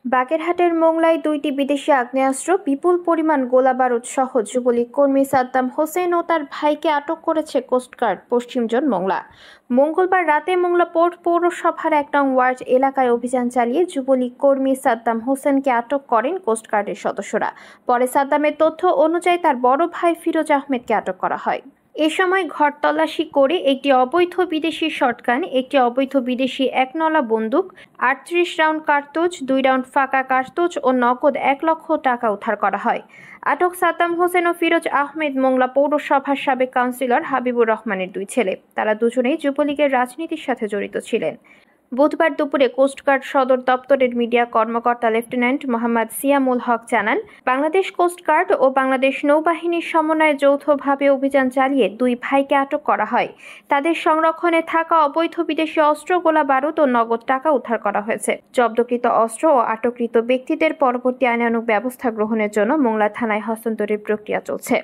বাগেরহাটের মোংলায় দুইটি বিদেশি আগ্নেয়াস্ত্র, বিপুল পরিমাণ গোলাবারুদ সহ যুবলীগ কর্মী সাদ্দাম হোসেন ও তার ভাইকে আটক করেছে কোস্টগার্ড পশ্চিম জোন মোংলা। মঙ্গলবার রাতে মোংলা পোর্ট পৌরসভার ১ নং ওয়ার্ড এলাকায় অভিযান চালিয়ে যুবলীগ কর্মী সাদ্দাম হোসেনকে আটক করেন কোস্টগার্ডের সদস্যরা। পরে সাদ্দামের তথ্য অনুযায়ী তার বড় ভাই ফিরোজ আহমেদকে আটক করা হয়। এ সময় ঘর তল্লাশি করে একটি অবৈধ বিদেশি শটগান, একটি অবৈধ বিদেশি একনলা বন্দুক, ৩৮ রাউন্ড কার্তুজ, ২ রাউন্ড ফাঁকা কার্তুজ ও নগদ ১ লক্ষ টাকা উদ্ধার করা হয়। আটক সাদ্দাম হোসেন ও ফিরোজ আহমেদ মোংলা পৌরসভার সাবেক কাউন্সিলর হাবিবুর রহমানের দুই ছেলে। তারা দুজনেই যুবলীগের রাজনীতির সাথে জড়িত ছিলেন। বুধবার দুপুরে কোস্টগার্ড সদর দপ্তরের মিডিয়া কর্মকর্তা লেফটেন্যান্ট মোহাম্মদ সিয়ামুল হক জানান, বাংলাদেশ কোস্টগার্ড ও বাংলাদেশ নৌবাহিনীর সমন্বয়ে যৌথভাবে অভিযান চালিয়ে দুই ভাইকে আটক করা হয়। তাদের সংরক্ষণে থাকা অবৈধ বিদেশি অস্ত্র, গোলা বারুদ ও নগদ টাকা উদ্ধার করা হয়েছে। জব্দকৃত অস্ত্র ও আটককৃত ব্যক্তিদের পরবর্তী আইনানুগ ব্যবস্থা গ্রহণের জন্য মোংলা থানায় হস্তান্তরের প্রক্রিয়া চলছে।